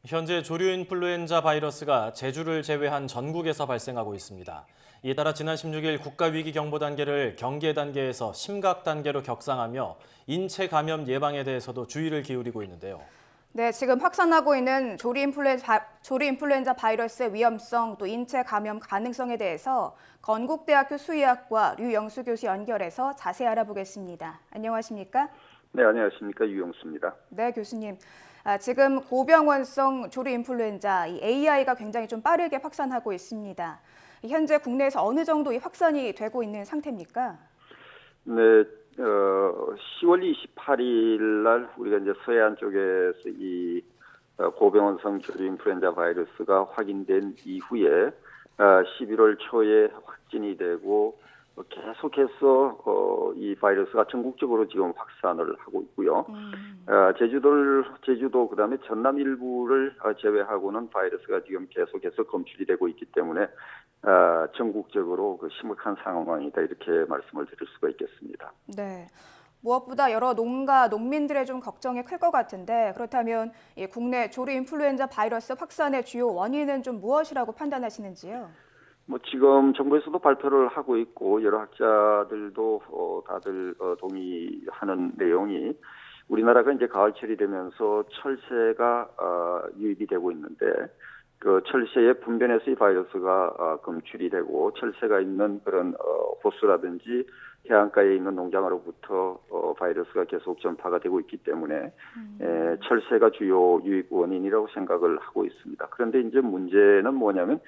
현재 조류 인플루엔자 바이러스가 제주를 제외한 전국에서 발생하고 있습니다. 이에 따라 지난 16일 국가위기 경보 단계를 경계 단계에서 심각 단계로 격상하며 인체 감염 예방에 대해서도 주의를 기울이고 있는데요. 네, 지금 확산하고 있는 조류 인플루엔자 바이러스의 위험성 또 인체 감염 가능성에 대해서 건국대학교 수의학과 류영수 교수 연결해서 자세히 알아보겠습니다. 안녕하십니까? 네, 안녕하십니까. 유영수입니다. 네, 교수님. 지금 고병원성 조류인플루엔자 이 AI가 굉장히 좀 빠르게 확산하고 있습니다. 현재 국내에서 어느 정도 이 확산이 되고 있는 상태입니까? 네, 10월 28일 날 우리가 이제 서해안 쪽에서 이 고병원성 조류인플루엔자 바이러스가 확인된 이후에 11월 초에 확진이 되고 계속해서 이 바이러스가 전국적으로 지금 확산을 하고 있고요. 제주도 그다음에 전남 일부를 제외하고는 바이러스가 지금 계속해서 검출이 되고 있기 때문에 전국적으로 그 심각한 상황이다 이렇게 말씀을 드릴 수가 있겠습니다. 네. 무엇보다 여러 농가, 농민들의 좀 걱정이 클 것 같은데 그렇다면 이 국내 조류인플루엔자 바이러스 확산의 주요 원인은 좀 무엇이라고 판단하시는지요? 뭐 지금 정부에서도 발표를 하고 있고 여러 학자들도 다들 동의하는 내용이 우리나라가 이제 가을철이 되면서 철새가 유입이 되고 있는데 그 철새의 분변에서 이 바이러스가 검출이 되고 철새가 있는 그런 호수라든지 해안가에 있는 농장으로부터 바이러스가 계속 전파가 되고 있기 때문에 철새가 주요 유입 원인이라고 생각을 하고 있습니다. 그런데 이제 문제는 뭐냐면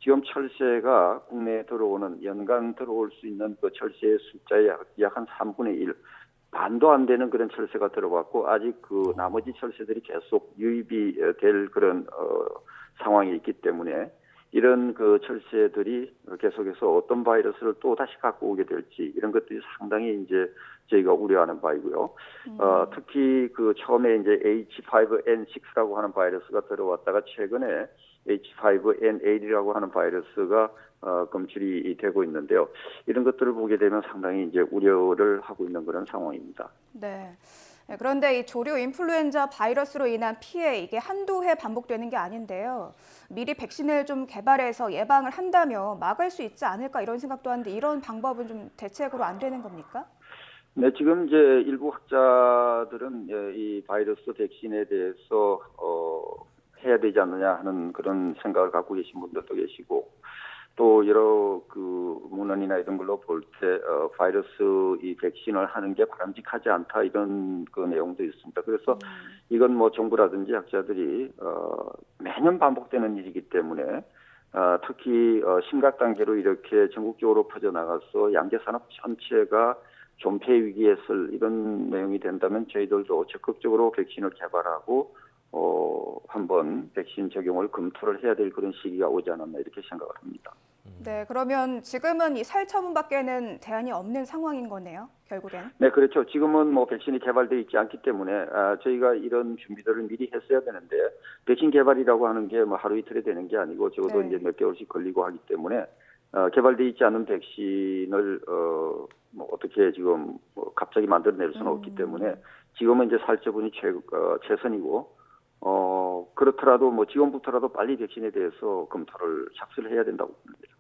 지금 철새가 국내에 들어오는 연간 들어올 수 있는 그 철새의 숫자의 약 한 3분의 1, 반도 안 되는 그런 철새가 들어왔고 아직 그 나머지 철새들이 계속 유입이 될 그런 상황이 있기 때문에 이런 그 철새들이 계속해서 어떤 바이러스를 또 다시 갖고 오게 될지 이런 것들이 상당히 이제 저희가 우려하는 바이고요. 특히 그 처음에 이제 H5N6라고 하는 바이러스가 들어왔다가 최근에 H5N8이라고 하는 바이러스가 검출이 되고 있는데요. 이런 것들을 보게 되면 상당히 이제 우려를 하고 있는 그런 상황입니다. 네. 그런데 이 조류 인플루엔자 바이러스로 인한 피해 이게 한두 해 반복되는 게 아닌데요. 미리 백신을 좀 개발해서 예방을 한다면 막을 수 있지 않을까 이런 생각도 하는데 이런 방법은 좀 대책으로 안 되는 겁니까? 네, 지금 이제 일부 학자들은 이 바이러스 백신에 대해서 해야 되지 않느냐 하는 그런 생각을 갖고 계신 분들도 계시고 또 여러 그 문헌이나 이런 걸로 볼 때 바이러스 이 백신을 하는 게 바람직하지 않다 이런 그 내용도 있습니다. 그래서 이건 뭐 정부라든지 학자들이 매년 반복되는 일이기 때문에 특히 심각 단계로 이렇게 전국적으로 퍼져나가서 양계산업 전체가 존폐 위기에 쓸 이런 내용이 된다면 저희들도 적극적으로 백신을 개발하고 한번 백신 적용을 검토를 해야 될 그런 시기가 오지 않았나 이렇게 생각을 합니다. 네, 그러면 지금은 이 살처분밖에는 대안이 없는 상황인 거네요, 결국엔. 네, 그렇죠. 지금은 뭐 백신이 개발되어 있지 않기 때문에 저희가 이런 준비들을 미리 했어야 되는데 백신 개발이라고 하는 게 뭐 하루 이틀에 되는 게 아니고 적어도 네. 이제 몇 개월씩 걸리고 하기 때문에 개발되어 있지 않은 백신을 뭐 어떻게 지금 뭐 갑자기 만들어낼 수는 없기 때문에 지금은 이제 살처분이 최선이고 그렇더라도 뭐 지금부터라도 빨리 백신에 대해서 검토를 착수를 해야 된다고 봅니다.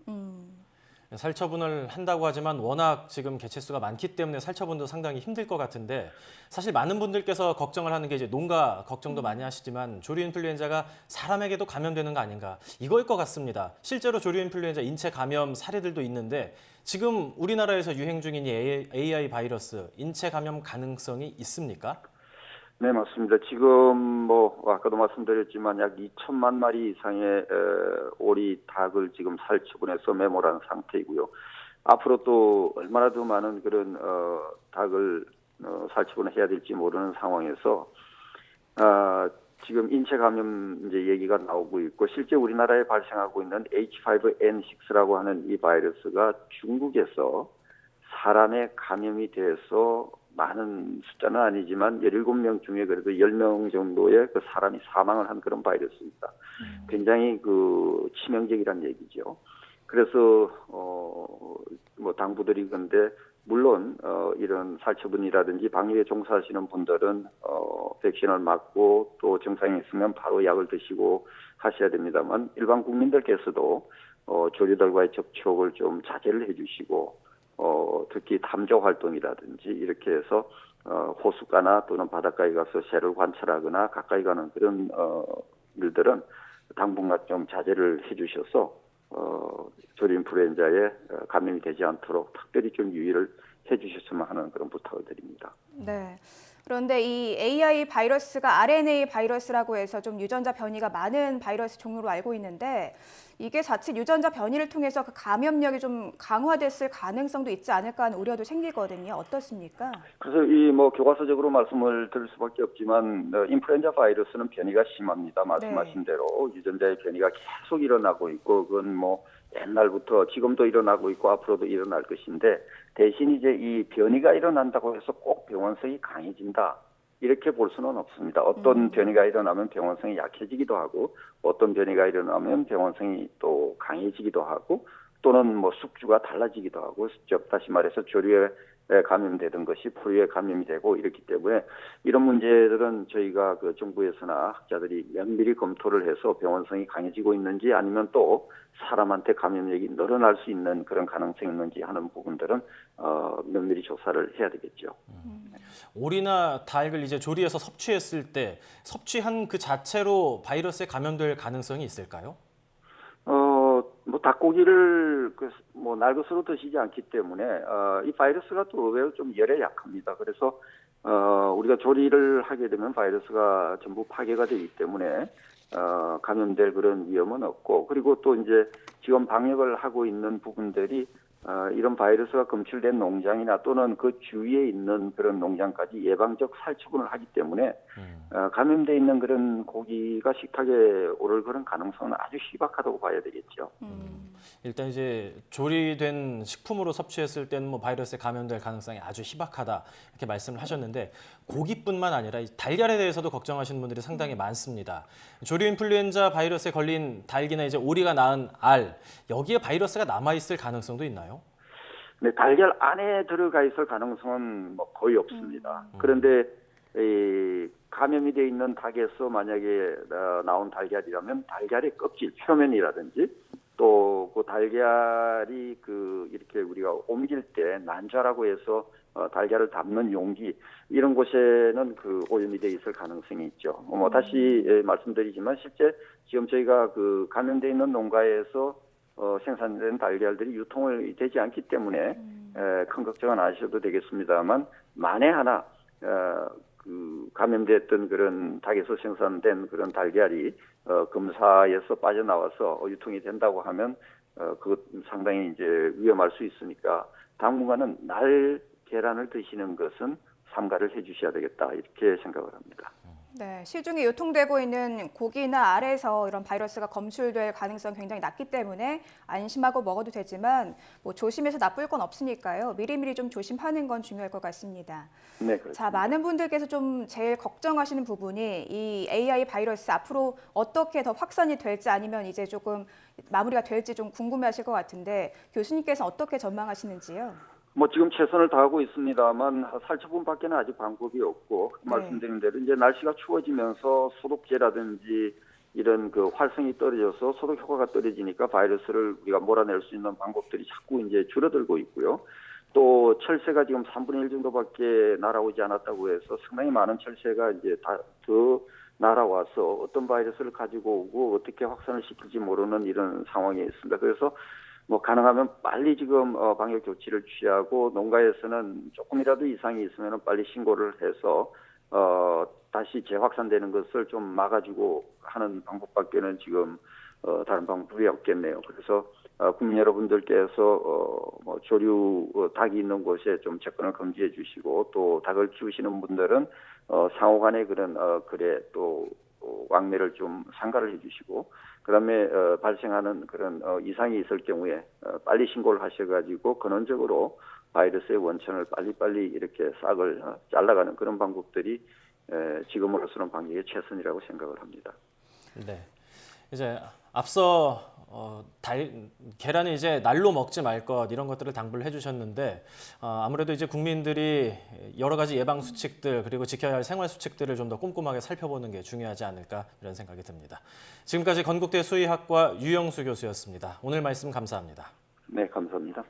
살처분을 한다고 하지만 워낙 지금 개체수가 많기 때문에 살처분도 상당히 힘들 것 같은데 사실 많은 분들께서 걱정을 하는 게 이제 농가 걱정도 많이 하시지만 조류 인플루엔자가 사람에게도 감염되는 거 아닌가 이거일 것 같습니다. 실제로 조류 인플루엔자 인체 감염 사례들도 있는데 지금 우리나라에서 유행 중인 이 AI 바이러스 인체 감염 가능성이 있습니까? 네, 맞습니다. 지금 뭐 아까도 말씀드렸지만 약 2천만 마리 이상의 오리 닭을 지금 살처분해서 메모한 상태이고요. 앞으로 또 얼마나 더 많은 그런 닭을 살처분을 해야 될지 모르는 상황에서 지금 인체 감염 이제 얘기가 나오고 있고 실제 우리나라에 발생하고 있는 H5N6라고 하는 이 바이러스가 중국에서 사람의 감염이 돼서 많은 숫자는 아니지만 17명 중에 그래도 10명 정도의 그 사람이 사망을 한 그런 바이러스입니다. 굉장히 그 치명적이란 얘기죠. 그래서 뭐 당부드리건데 물론 이런 살처분이라든지 방역에 종사하시는 분들은 백신을 맞고 또 증상이 있으면 바로 약을 드시고 하셔야 됩니다만 일반 국민들께서도 조류들과의 접촉을 좀 자제를 해주시고 특히 탐조 활동이라든지 이렇게 해서 호숫가나 또는 바닷가에 가서 새를 관찰하거나 가까이 가는 그런 일들은 당분간 좀 자제를 해주셔서 조류 인플루엔자에 감염이 되지 않도록 특별히 좀 유의를 해주셨으면 하는 그런 부탁을 드립니다. 네. 그런데 이 AI 바이러스가 RNA 바이러스라고 해서 좀 유전자 변이가 많은 바이러스 종류로 알고 있는데 이게 자칫 유전자 변이를 통해서 그 감염력이 좀 강화됐을 가능성도 있지 않을까 하는 우려도 생기거든요. 어떻습니까? 그래서 이 뭐 교과서적으로 말씀을 드릴 수밖에 없지만 인플루엔자 바이러스는 변이가 심합니다. 말씀하신 대로 유전자의 변이가 계속 일어나고 있고 그건 뭐 옛날부터 지금도 일어나고 있고 앞으로도 일어날 것인데 대신 이제 이 변이가 일어난다고 해서 꼭 병원성이 강해진다. 이렇게 볼 수는 없습니다. 어떤 변이가 일어나면 병원성이 약해지기도 하고 어떤 변이가 일어나면 병원성이 또 강해지기도 하고 또는 뭐 숙주가 달라지기도 하고 즉 다시 말해서 조류에 감염되던 것이 포류에 감염이 되고 이렇기 때문에 이런 문제들은 저희가 그 정부에서나 학자들이 면밀히 검토를 해서 병원성이 강해지고 있는지 아니면 또 사람한테 감염력이 늘어날 수 있는 그런 가능성이 있는지 하는 부분들은 면밀히 조사를 해야 되겠죠. 오리나 닭을 이제 조리해서 섭취했을 때 섭취한 그 자체로 바이러스에 감염될 가능성이 있을까요? 뭐 닭고기를 뭐 날것으로 드시지 않기 때문에 이 바이러스가 또 의외로 좀 열에 약합니다. 그래서 우리가 조리를 하게 되면 바이러스가 전부 파괴가 되기 때문에 감염될 그런 위험은 없고 그리고 또 이제 지금 방역을 하고 있는 부분들이 이런 바이러스가 검출된 농장이나 또는 그 주위에 있는 그런 농장까지 예방적 살처분을 하기 때문에 감염돼 있는 그런 고기가 식탁에 오를 그런 가능성은 아주 희박하다고 봐야 되겠죠. 일단 이제 조리된 식품으로 섭취했을 때는 뭐 바이러스에 감염될 가능성이 아주 희박하다 이렇게 말씀을 하셨는데 고기뿐만 아니라 이 달걀에 대해서도 걱정하시는 분들이 상당히 많습니다. 조류 인플루엔자 바이러스에 걸린 닭이나 이제 오리가 낳은 알 여기에 바이러스가 남아 있을 가능성도 있나요? 네, 달걀 안에 들어가 있을 가능성은 뭐 거의 없습니다. 그런데 이 감염이 돼 있는 닭에서 만약에 나온 달걀이라면 달걀의 껍질 표면이라든지 또 그 달걀이 그 이렇게 우리가 옮길 때 난자라고 해서 달걀을 담는 용기 이런 곳에는 그 오염이 돼 있을 가능성이 있죠. 뭐 다시 말씀드리지만 실제 지금 저희가 그 감염돼 있는 농가에서 생산된 달걀들이 유통이 되지 않기 때문에 큰 걱정은 안 하셔도 되겠습니다만 만에 하나 그 감염됐던 그런 닭에서 생산된 그런 달걀이 검사에서 빠져나와서 유통이 된다고 하면 그것 상당히 이제 위험할 수 있으니까 당분간은 날 계란을 드시는 것은 삼가를 해주셔야 되겠다 이렇게 생각을 합니다. 네, 시중에 유통되고 있는 고기나 알에서 이런 바이러스가 검출될 가능성이 굉장히 낮기 때문에 안심하고 먹어도 되지만 뭐 조심해서 나쁠 건 없으니까요. 미리미리 좀 조심하는 건 중요할 것 같습니다. 네, 그렇습니다. 자, 많은 분들께서 좀 제일 걱정하시는 부분이 이 AI 바이러스 앞으로 어떻게 더 확산이 될지 아니면 이제 조금 마무리가 될지 좀 궁금해하실 것 같은데 교수님께서 어떻게 전망하시는지요? 뭐 지금 최선을 다하고 있습니다만 살처분밖에는 아직 방법이 없고 말씀드린 대로 이제 날씨가 추워지면서 소독제라든지 이런 그 활성이 떨어져서 소독 효과가 떨어지니까 바이러스를 우리가 몰아낼 수 있는 방법들이 자꾸 이제 줄어들고 있고요. 또 철새가 지금 3분의 1 정도밖에 날아오지 않았다고 해서 상당히 많은 철새가 이제 다 더 날아와서 어떤 바이러스를 가지고 오고 어떻게 확산을 시킬지 모르는 이런 상황이 있습니다. 그래서 뭐 가능하면 빨리 지금 방역 조치를 취하고 농가에서는 조금이라도 이상이 있으면 빨리 신고를 해서 다시 재확산되는 것을 좀 막아주고 하는 방법밖에는 지금 다른 방법이 없겠네요. 그래서 국민 여러분들께서 뭐 조류 닭이 있는 곳에 좀 접근을 금지해 주시고 또 닭을 키우시는 분들은 상호간의 그런 거래 또 왕래를 좀 상가를 해주시고 그다음에 발생하는 그런 이상이 있을 경우에 빨리 신고를 하셔가지고 근원적으로 바이러스의 원천을 빨리빨리 이렇게 싹을 잘라가는 그런 방법들이 지금으로서는 방역의 최선이라고 생각을 합니다. 네. 이제 앞서 계란을 이제 날로 먹지 말 것 이런 것들을 당부를 해주셨는데 아무래도 이제 국민들이 여러 가지 예방 수칙들 그리고 지켜야 할 생활 수칙들을 좀 더 꼼꼼하게 살펴보는 게 중요하지 않을까 이런 생각이 듭니다. 지금까지 건국대 수의학과 유영수 교수였습니다. 오늘 말씀 감사합니다. 네, 감사합니다.